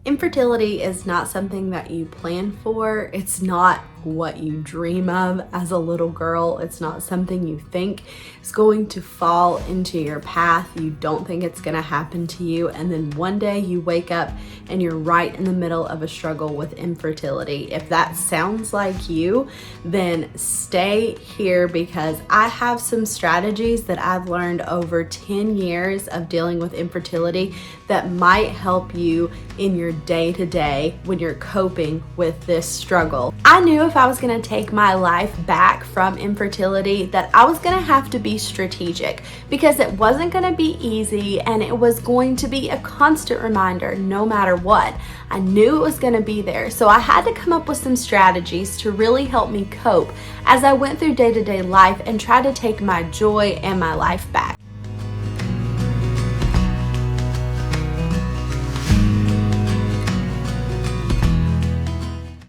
Infertility is not something that you plan for. It's not what you dream of as a little girl. It's not something you think is going to fall into your path. You don't think it's going to happen to you. And then one day you wake up and you're right in the middle of a struggle with infertility. If that sounds like you, then stay here because I have some strategies that I've learned over 10 years of dealing with infertility that might help you in your day-to-day when you're coping with this struggle. I knew if I was going to take my life back from infertility that I was going to have to be strategic because it wasn't going to be easy and it was going to be a constant reminder no matter what. I knew it was going to be there, so I had to come up with some strategies to really help me cope as I went through day-to-day life and try to take my joy and my life back.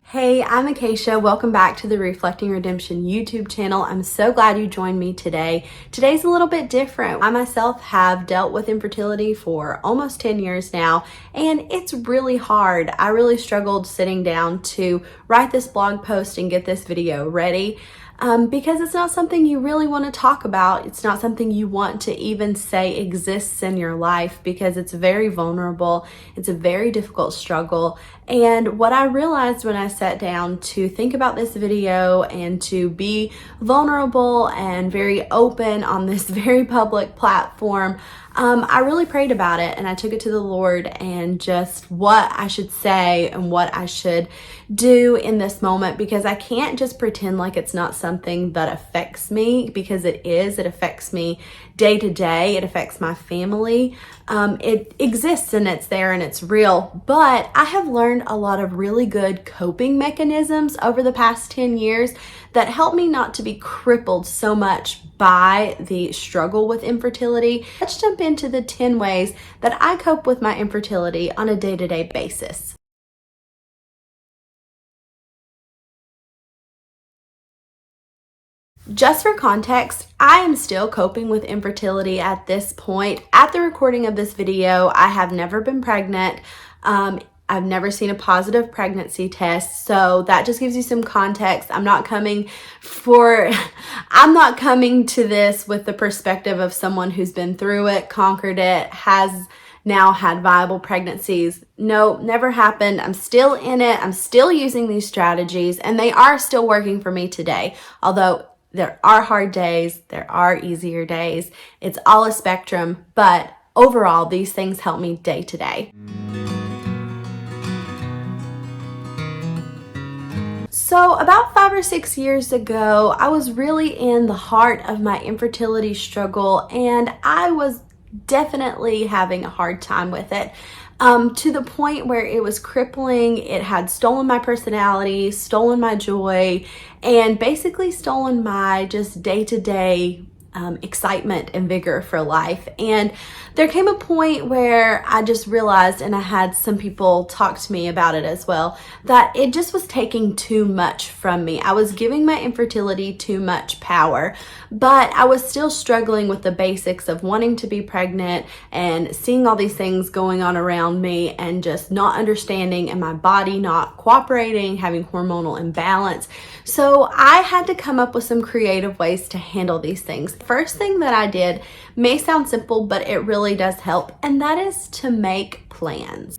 Hey, I'm Acacia. Welcome back to the Reflecting Redemption YouTube channel. I'm so glad you joined me today. Today's a little bit different. I myself have dealt with infertility for almost 10 years now, and it's really hard. I really struggled sitting down to write this blog post and get this video ready. Because it's not something you really want to talk about. It's not something you want to even say exists in your life because it's very vulnerable. It's a very difficult struggle. And what I realized when I sat down to think about this video and to be vulnerable and very open on this very public platform, I really prayed about it and I took it to the Lord and just what I should say and what I should do in this moment, because I can't just pretend like it's not something that affects me, because it is. It affects me day to day. It affects my family. It exists and it's there and it's real, but I have learned a lot of really good coping mechanisms over the past 10 years that help me not to be crippled so much by the struggle with infertility. Let's jump into the 10 ways that I cope with my infertility on a day-to-day basis. Just for context, I am still coping with infertility at this point. At the recording of this video, I have never been pregnant. I've never seen a positive pregnancy test, so that just gives you some context. I'm not coming to this with the perspective of someone who's been through it, conquered it, has now had viable pregnancies. No, never happened. I'm still in it. I'm still using these strategies, and they are still working for me today. Although there are hard days, there are easier days. It's all a spectrum, but overall, these things help me day to day. So about 5 or 6 years ago, I was really in the heart of my infertility struggle, and I was definitely having a hard time with it. To the point where it was crippling. It had stolen my personality, stolen my joy, and basically stolen my just day-to-day excitement and vigor for life. And there came a point where I just realized, and I had some people talk to me about it as well, that it just was taking too much from me. I was giving my infertility too much power, but I was still struggling with the basics of wanting to be pregnant and seeing all these things going on around me and just not understanding, and my body not cooperating, having hormonal imbalance. So I had to come up with some creative ways to handle these things. First thing that I did may sound simple, but it really does help, and that is to make plans.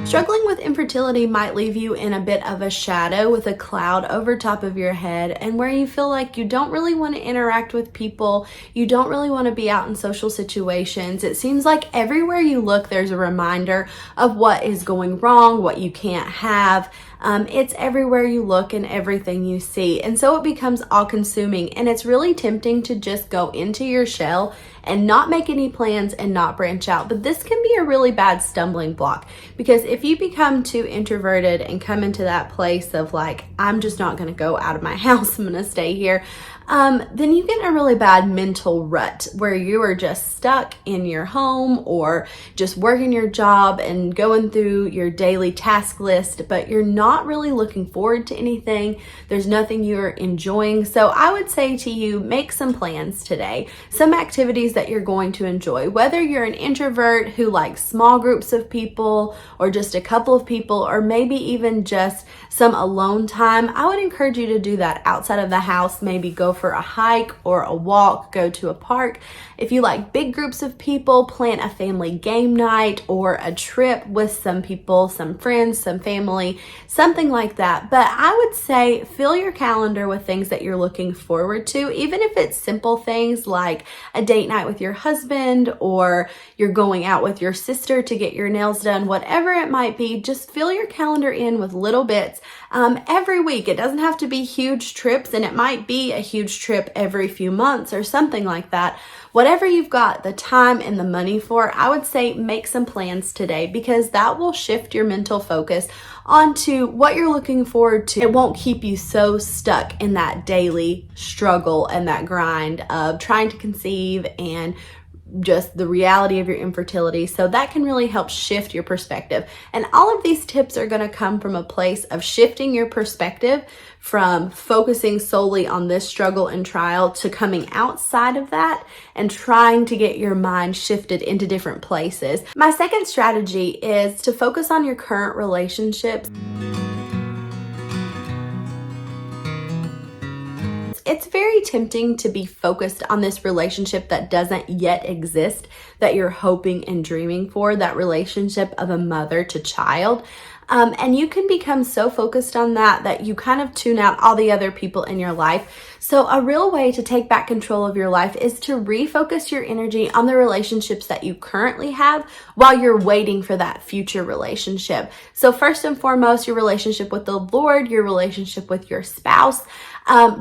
Struggling with infertility might leave you in a bit of a shadow with a cloud over top of your head, and where you feel like you don't really want to interact with people, you don't really want to be out in social situations. It seems like everywhere you look, there's a reminder of what is going wrong, what you can't have. It's everywhere you look and everything you see. And so it becomes all-consuming, and it's really tempting to just go into your shell and not make any plans and not branch out. But this can be a really bad stumbling block, because if you become too introverted and come into that place of like, I'm just not going to go out of my house, I'm going to stay here, then you get in a really bad mental rut where you are just stuck in your home or just working your job and going through your daily task list, but you're not really looking forward to anything. There's nothing you're enjoying. So I would say to you, make some plans today, some activities that you're going to enjoy. Whether you're an introvert who likes small groups of people or just a couple of people, or maybe even just some alone time, I would encourage you to do that outside of the house. Maybe go for a hike or a walk, go to a park. If you like big groups of people, plan a family game night or a trip with some people, some friends, some family, something like that. But I would say fill your calendar with things that you're looking forward to, even if it's simple things like a date night with your husband or you're going out with your sister to get your nails done, whatever it might be. Just fill your calendar in with little bits every week. It doesn't have to be huge trips, and it might be a huge trip every few months or something like that. Whatever you've got the time and the money for, I would say make some plans today, because that will shift your mental focus onto what you're looking forward to. It won't keep you so stuck in that daily struggle and that grind of trying to conceive and just the reality of your infertility. So that can really help shift your perspective. And all of these tips are going to come from a place of shifting your perspective from focusing solely on this struggle and trial to coming outside of that and trying to get your mind shifted into different places. My second strategy is to focus on your current relationships. It's very tempting to be focused on this relationship that doesn't yet exist, that you're hoping and dreaming for, that relationship of a mother to child. And you can become so focused on that you kind of tune out all the other people in your life. So a real way to take back control of your life is to refocus your energy on the relationships that you currently have while you're waiting for that future relationship. So first and foremost, your relationship with the Lord, your relationship with your spouse,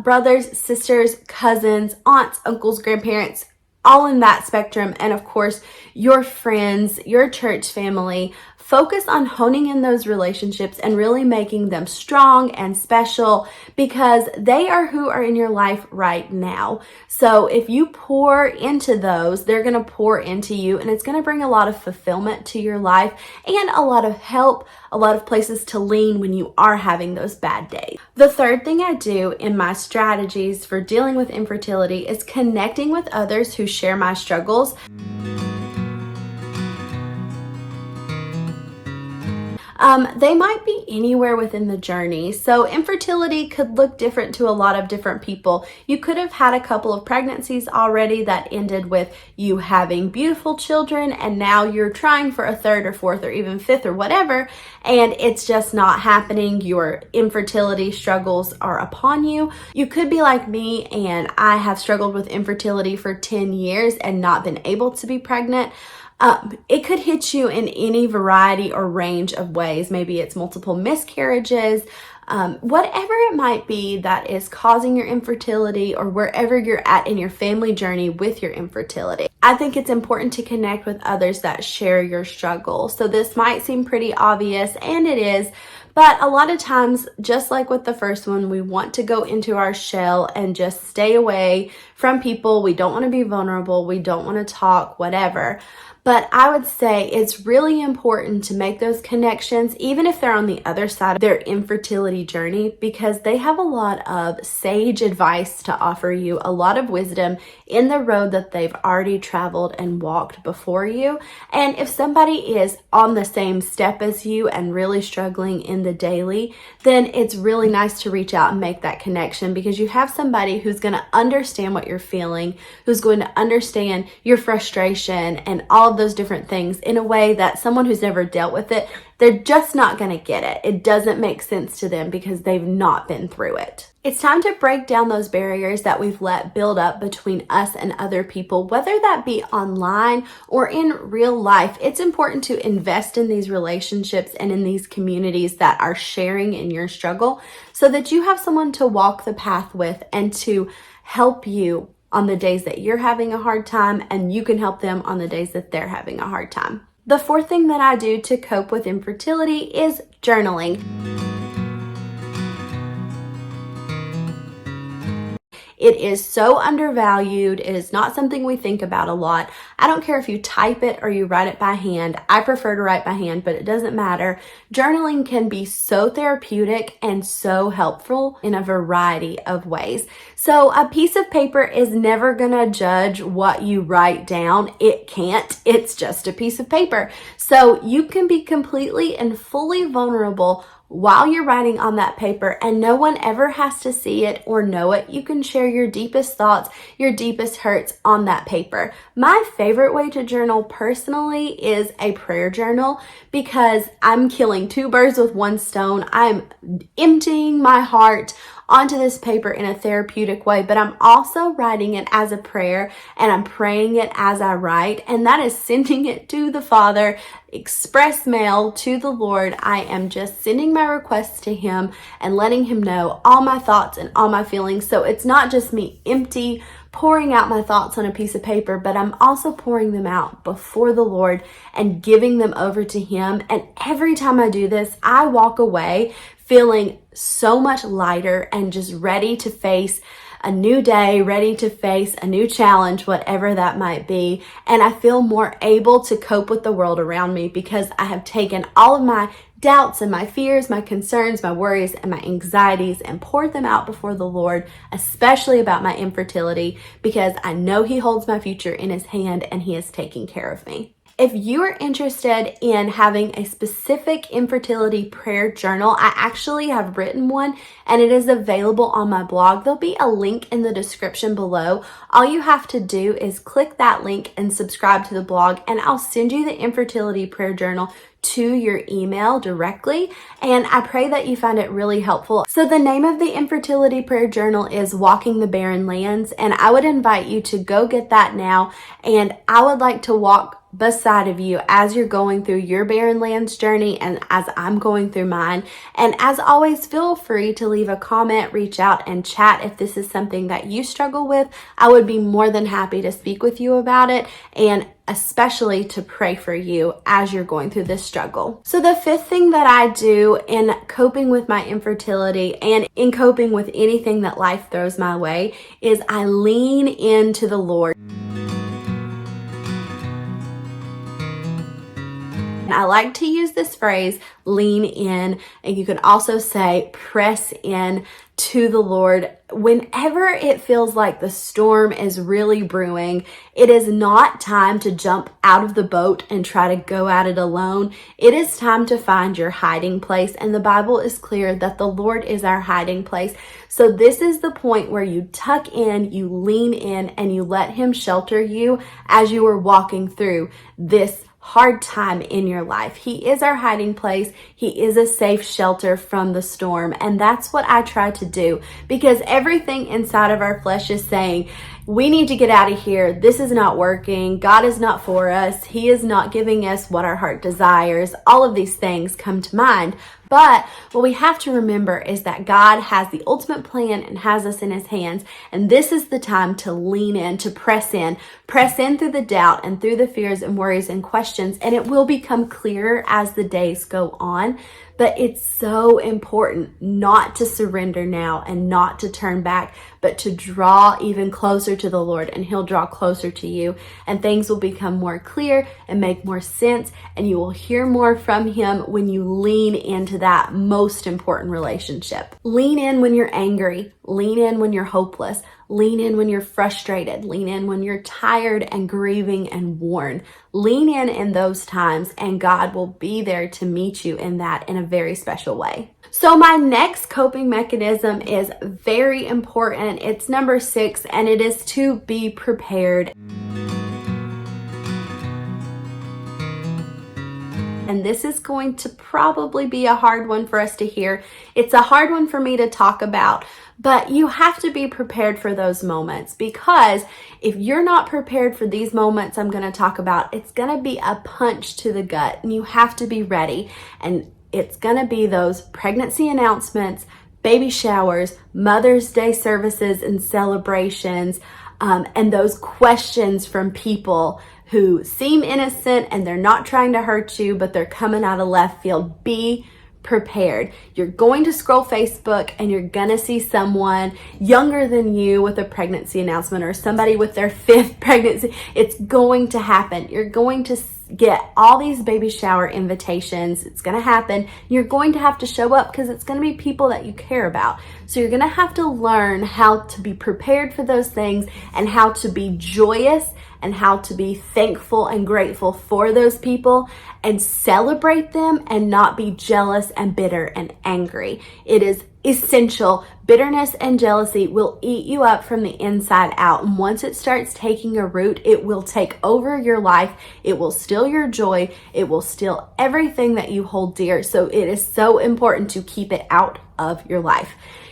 brothers, sisters, cousins, aunts, uncles, grandparents, all in that spectrum. And of course, your friends, your church family. Focus on honing in those relationships and really making them strong and special, because they are who are in your life right now. So if you pour into those, they're going to pour into you, and it's going to bring a lot of fulfillment to your life and a lot of help, a lot of places to lean when you are having those bad days. The third thing I do in my strategies for dealing with infertility is connecting with others who share my struggles. They might be anywhere within the journey. So infertility could look different to a lot of different people. You could have had a couple of pregnancies already that ended with you having beautiful children, and now you're trying for a third or fourth or even fifth or whatever, and it's just not happening. Your infertility struggles are upon you. You could be like me, and I have struggled with infertility for 10 years and not been able to be pregnant. It could hit you in any variety or range of ways. Maybe it's multiple miscarriages, whatever it might be that is causing your infertility, or wherever you're at in your family journey with your infertility. I think it's important to connect with others that share your struggle. So this might seem pretty obvious, and it is, but a lot of times, just like with the first one, we want to go into our shell and just stay away from people. We don't want to be vulnerable. We don't want to talk, whatever. But I would say it's really important to make those connections, even if they're on the other side of their infertility journey, because they have a lot of sage advice to offer you, a lot of wisdom in the road that they've already traveled and walked before you. And if somebody is on the same step as you and really struggling in the daily, then it's really nice to reach out and make that connection, because you have somebody who's going to understand what you're feeling, who's going to understand your frustration and all of those different things in a way that someone who's never dealt with it, they're just not going to get it. It doesn't make sense to them because they've not been through it. It's time to break down those barriers that we've let build up between us and other people, whether that be online or in real life. It's important to invest in these relationships and in these communities that are sharing in your struggle, so that you have someone to walk the path with and to help you on the days that you're having a hard time, and you can help them on the days that they're having a hard time. The fourth thing that I do to cope with infertility is journaling. It is so undervalued. It is not something we think about a lot. I don't care if you type it or you write it by hand. I prefer to write by hand, but it doesn't matter. Journaling can be so therapeutic and so helpful in a variety of ways. So a piece of paper is never gonna judge what you write down. It can't. It's just a piece of paper. So you can be completely and fully vulnerable while you're writing on that paper, and no one ever has to see it or know it. You can share your deepest thoughts, your deepest hurts on that paper. My favorite way to journal personally is a prayer journal, because I'm killing two birds with one stone. I'm emptying my heart onto this paper in a therapeutic way, but I'm also writing it as a prayer, and I'm praying it as I write, and that is sending it to the Father, express mail to the Lord. I am just sending my requests to Him and letting Him know all my thoughts and all my feelings. So it's not just me empty pouring out my thoughts on a piece of paper, but I'm also pouring them out before the Lord and giving them over to Him. And every time I do this, I walk away feeling so much lighter and just ready to face a new day, ready to face a new challenge, whatever that might be. And I feel more able to cope with the world around me, because I have taken all of my doubts and my fears, my concerns, my worries, and my anxieties and poured them out before the Lord, especially about my infertility, because I know He holds my future in His hand and He is taking care of me. If you are interested in having a specific infertility prayer journal, I actually have written one, and it is available on my blog. There'll be a link in the description below. All you have to do is click that link and subscribe to the blog, and I'll send you the infertility prayer journal to your email directly, and I pray that you find it really helpful. So the name of the infertility prayer journal is Walking the Barren Lands, and I would invite you to go get that now, and I would like to walk beside of you as you're going through your Barren Lands journey and as I'm going through mine. And as always, feel free to leave a comment, reach out, and chat if this is something that you struggle with. I would be more than happy to speak with you about it, and especially to pray for you as you're going through this struggle. So the fifth thing that I do in coping with my infertility and in coping with anything that life throws my way is I lean into the Lord. And I like to use this phrase, lean in, and you can also say press in to the Lord. Whenever it feels like the storm is really brewing, it is not time to jump out of the boat and try to go at it alone. It is time to find your hiding place, and the Bible is clear that the Lord is our hiding place. So this is the point where you tuck in, you lean in, and you let Him shelter you as you are walking through this hard time in your life. He is our hiding place. He is a safe shelter from the storm. And that's what I try to do, because everything inside of our flesh is saying, we need to get out of here. This is not working. God is not for us. He is not giving us what our heart desires. All of these things come to mind. But what we have to remember is that God has the ultimate plan and has us in His hands. And this is the time to lean in, to press in through the doubt and through the fears and worries and questions. And it will become clearer as the days go on. But it's so important not to surrender now and not to turn back, but to draw even closer to the Lord, and He'll draw closer to you, and things will become more clear and make more sense, and you will hear more from Him when you lean into that most important relationship. Lean in when you're angry. Lean in when you're hopeless. Lean in when you're frustrated. Lean in when you're tired and grieving and worn. Lean in those times, and God will be there to meet you in that in a very special way. So my next coping mechanism is very important. It's number 6, and it is to be prepared. And this is going to probably be a hard one for us to hear. It's a hard one for me to talk about, but you have to be prepared for those moments, because if you're not prepared for these moments I'm going to talk about, it's going to be a punch to the gut, and you have to be ready. And it's going to be those pregnancy announcements, baby showers, Mother's Day services and celebrations, and those questions from people who seem innocent and they're not trying to hurt you, but they're coming out of left field. Be prepared. You're going to scroll Facebook and you're gonna see someone younger than you with a pregnancy announcement, or somebody with their 5th pregnancy. It's going to happen. You're going to get all these baby shower invitations. It's going to happen. You're going to have to show up because it's going to be people that you care about. So you're going to have to learn how to be prepared for those things, and how to be joyous, and how to be thankful and grateful for those people, and celebrate them, and not be jealous and bitter and angry. It is essential. Bitterness and jealousy will eat you up from the inside out. And once it starts taking a root, it will take over your life. It will steal your joy. It will steal everything that you hold dear. So it is so important to keep it out of your life.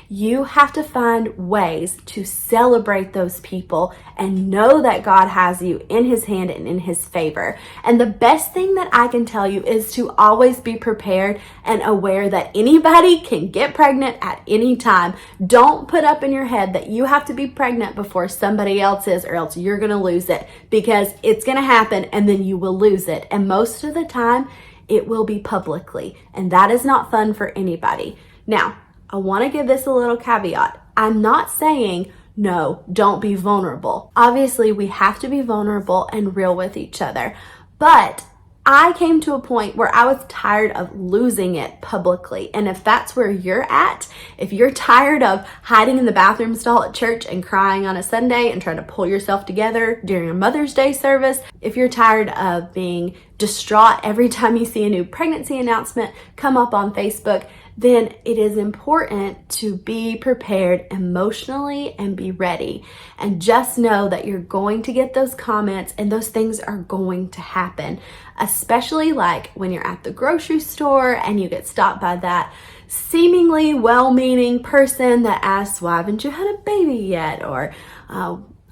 You have to find ways to celebrate those people and know that God has you in his hand and in his favor. And the best thing that I can tell you is to always be prepared and aware that anybody can get pregnant at any time. Don't put up in your head that you have to be pregnant before somebody else is, or else you're going to lose it, because it's going to happen and then you will lose it. And most of the time, it will be publicly, and that is not fun for anybody. Now, I want to give this a little caveat. I'm not saying, no, don't be vulnerable. Obviously, we have to be vulnerable and real with each other. But I came to a point where I was tired of losing it publicly. And if that's where you're at, if you're tired of hiding in the bathroom stall at church and crying on a Sunday and trying to pull yourself together during a Mother's Day service, if you're tired of being distraught every time you see a new pregnancy announcement come up on Facebook, then it is important to be prepared emotionally and be ready. And just know that you're going to get those comments, and those things are going to happen. Especially like when you're at the grocery store and you get stopped by that seemingly well-meaning person that asks, why haven't you had a baby yet? Or,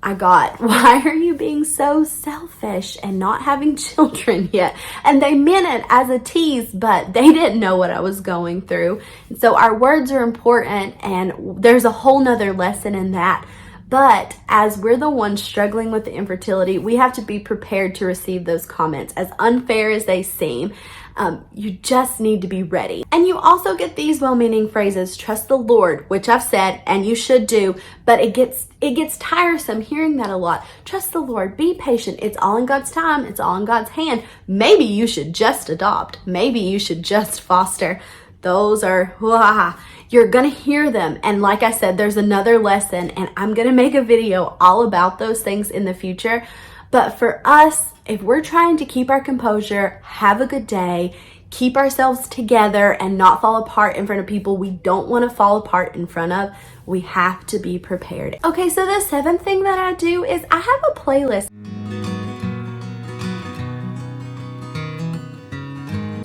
why are you being so selfish and not having children yet? And they meant it as a tease, but they didn't know what I was going through. And so our words are important, and there's a whole nother lesson in that. But as we're the ones struggling with the infertility, we have to be prepared to receive those comments, as unfair as they seem. You just need to be ready. And you also get these well-meaning phrases, trust the Lord, which I've said, and you should do, but it gets tiresome hearing that a lot. Trust the Lord, be patient. It's all in God's time. It's all in God's hand. Maybe you should just adopt. Maybe you should just foster. Those are, you're going to hear them. And like I said, there's another lesson, and I'm going to make a video all about those things in the future. But for us, if we're trying to keep our composure, have a good day, keep ourselves together, and not fall apart in front of people we don't want to fall apart in front of, we have to be prepared. Okay, so the 7th thing that I do is I have a playlist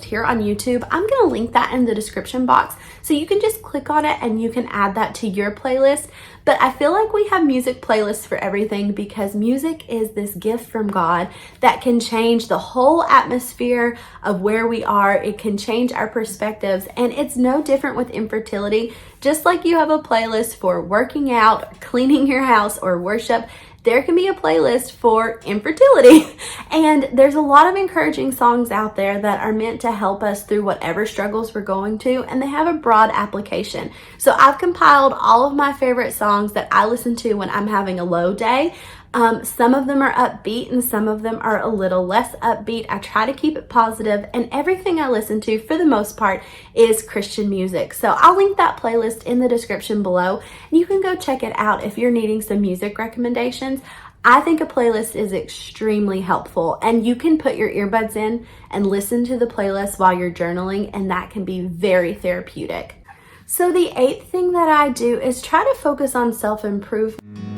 here on YouTube. I'm going to link that in the description box, so you can just click on it and you can add that to your playlist. But I feel like we have music playlists for everything, because music is this gift from God that can change the whole atmosphere of where we are. It can change our perspectives, and it's no different with infertility. Just like you have a playlist for working out, cleaning your house, or worship, there can be a playlist for infertility. And there's a lot of encouraging songs out there that are meant to help us through whatever struggles we're going to, and they have a broad application. So I've compiled all of my favorite songs that I listen to when I'm having a low day. Some of them are upbeat and some of them are a little less upbeat. I try to keep it positive, and everything I listen to for the most part is Christian music. So I'll link that playlist in the description below. You can go check it out if you're needing some music recommendations. I think a playlist is extremely helpful, and you can put your earbuds in and listen to the playlist while you're journaling, and that can be very therapeutic. So the 8th thing that I do is try to focus on self-improvement.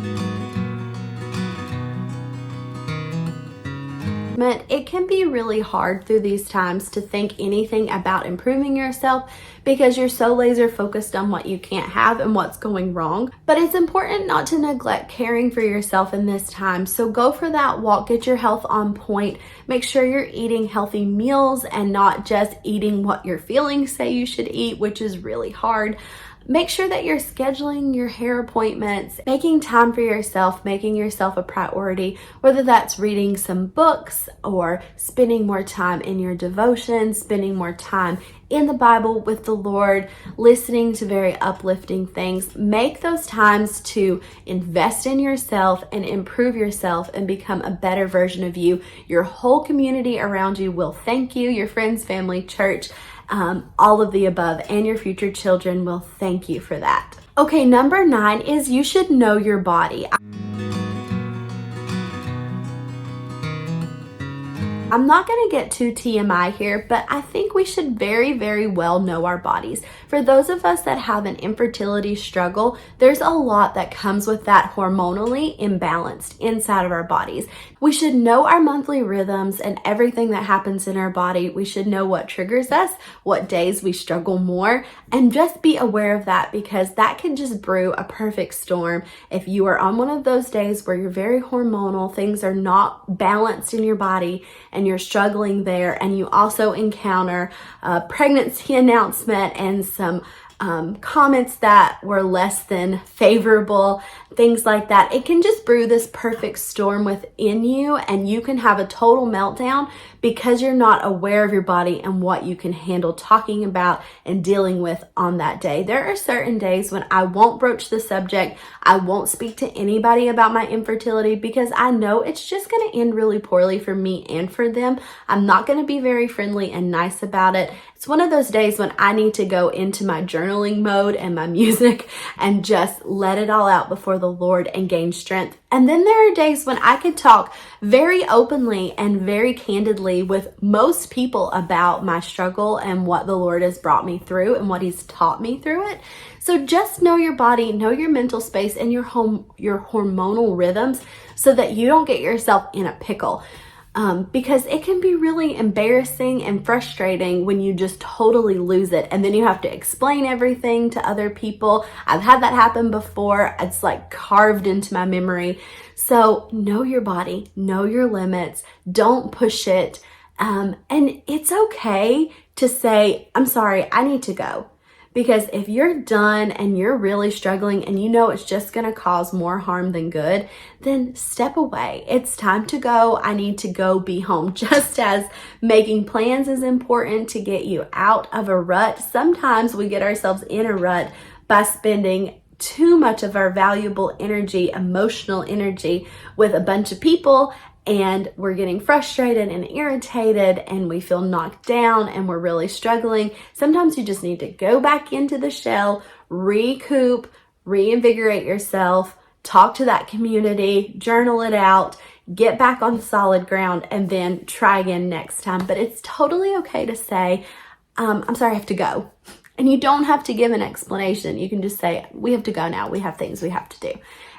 It can be really hard through these times to think anything about improving yourself, because you're so laser focused on what you can't have and what's going wrong. But it's important not to neglect caring for yourself in this time. So go for that walk, get your health on point, make sure you're eating healthy meals and not just eating what your feelings say you should eat, which is really hard. Make sure that you're scheduling your hair appointments, making time for yourself, making yourself a priority, whether that's reading some books or spending more time in your devotion, spending more time in the Bible with the Lord, listening to very uplifting things. Make those times to invest in yourself and improve yourself and become a better version of you. Your whole community around you will thank you, your friends, family, church, all of the above, and your future children will thank you for that. Okay, number 9 is you should know your body. I'm not going to get too TMI here, but I think we should very, very well know our bodies. For those of us that have an infertility struggle, there's a lot that comes with that hormonally imbalanced inside of our bodies. We should know our monthly rhythms and everything that happens in our body. We should know what triggers us, what days we struggle more, and just be aware of that, because that can just brew a perfect storm. If you are on one of those days where you're very hormonal, things are not balanced in your body, and you're struggling there, and you also encounter a pregnancy announcement and some comments that were less than favorable, things like that, it can just brew this perfect storm within you, and you can have a total meltdown because you're not aware of your body and what you can handle talking about and dealing with on that day. There are certain days when I won't broach the subject. I won't speak to anybody about my infertility because I know it's just going to end really poorly for me and for them. I'm not going to be very friendly and nice about it. It's one of those days when I need to go into my journaling mode and my music and just let it all out before the Lord and gain strength. And then there are days when I could talk very openly and very candidly with most people about my struggle and what the Lord has brought me through and what He's taught me through it. So just know your body, know your mental space and your hormonal rhythms so that you don't get yourself in a pickle. Because it can be really embarrassing and frustrating when you just totally lose it and then you have to explain everything to other people. I've had that happen before. It's like carved into my memory. So know your body, know your limits, don't push it. And it's okay to say, I'm sorry, I need to go. Because if you're done and you're really struggling and you know it's just going to cause more harm than good, then step away. It's time to go. I need to go be home. Just as making plans is important to get you out of a rut, sometimes we get ourselves in a rut by spending too much of our valuable energy, emotional energy, with a bunch of people, and we're getting frustrated and irritated and we feel knocked down and we're really struggling. Sometimes you just need to go back into the shell, recoup, reinvigorate yourself, talk to that community, journal it out, get back on solid ground, and then try again next time. But it's totally okay to say, I'm sorry, I have to go. And you don't have to give an explanation. You can just say, we have to go now. We have things we have to do.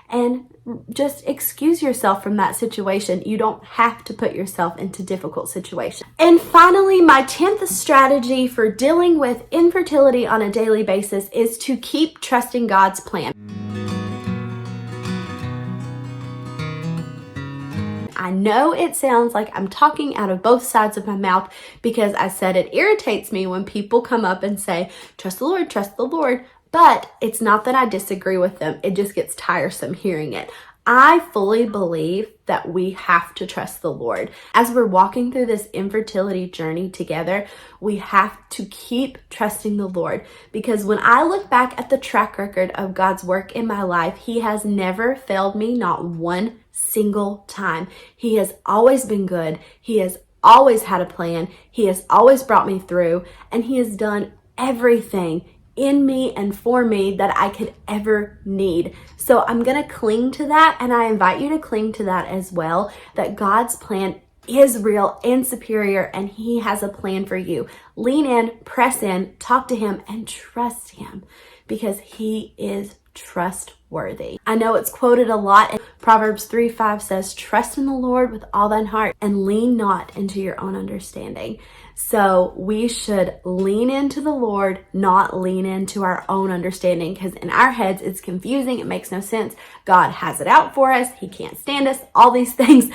And just excuse yourself from that situation. You don't have to put yourself into difficult situations. And finally, my 10th strategy for dealing with infertility on a daily basis is to keep trusting God's plan. I know it sounds like I'm talking out of both sides of my mouth because I said it irritates me when people come up and say, trust the Lord, trust the Lord. But it's not that I disagree with them. It just gets tiresome hearing it. I fully believe that we have to trust the Lord. As we're walking through this infertility journey together, we have to keep trusting the Lord. Because when I look back at the track record of God's work in my life, He has never failed me, not one single time. He has always been good. He has always had a plan. He has always brought me through, and He has done everything in me and for me that I could ever need. So I'm going to cling to that, and I invite you to cling to that as well, that God's plan is real and superior, and He has a plan for you. Lean in, press in, talk to Him, and trust Him because He is trustworthy. I know it's quoted a lot. Proverbs 3:5 says, trust in the Lord with all thine heart and lean not into your own understanding. So we should lean into the Lord, not lean into our own understanding, because in our heads, it's confusing. It makes no sense. God has it out for us. He can't stand us, all these things.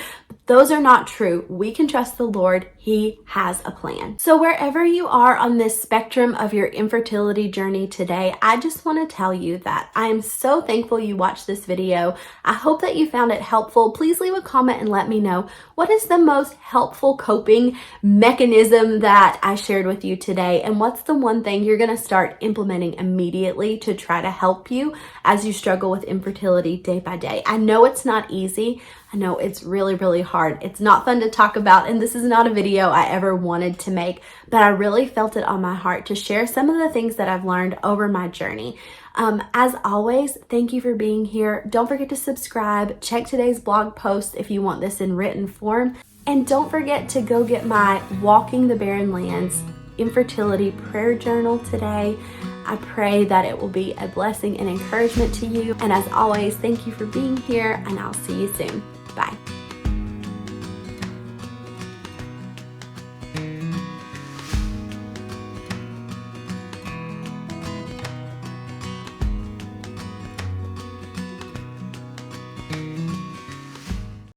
Those are not true. We can trust the Lord. He has a plan. So wherever you are on this spectrum of your infertility journey today, I just want to tell you that I am so thankful thankful you watched this video. I hope that you found it helpful. Please leave a comment and let me know what is the most helpful coping mechanism that I shared with you today, and what's the one thing you're going to start implementing immediately to try to help you as you struggle with infertility day by day. I know it's not easy. I know it's really, really hard. It's not fun to talk about, and this is not a video I ever wanted to make, but I really felt it on my heart to share some of the things that I've learned over my journey. As always, thank you for being here. Don't forget to subscribe. Check today's blog post if you want this in written form. And don't forget to go get my Walking the Barren Lands Infertility Prayer Journal today. I pray that it will be a blessing and encouragement to you. And as always, thank you for being here, and I'll see you soon. Bye.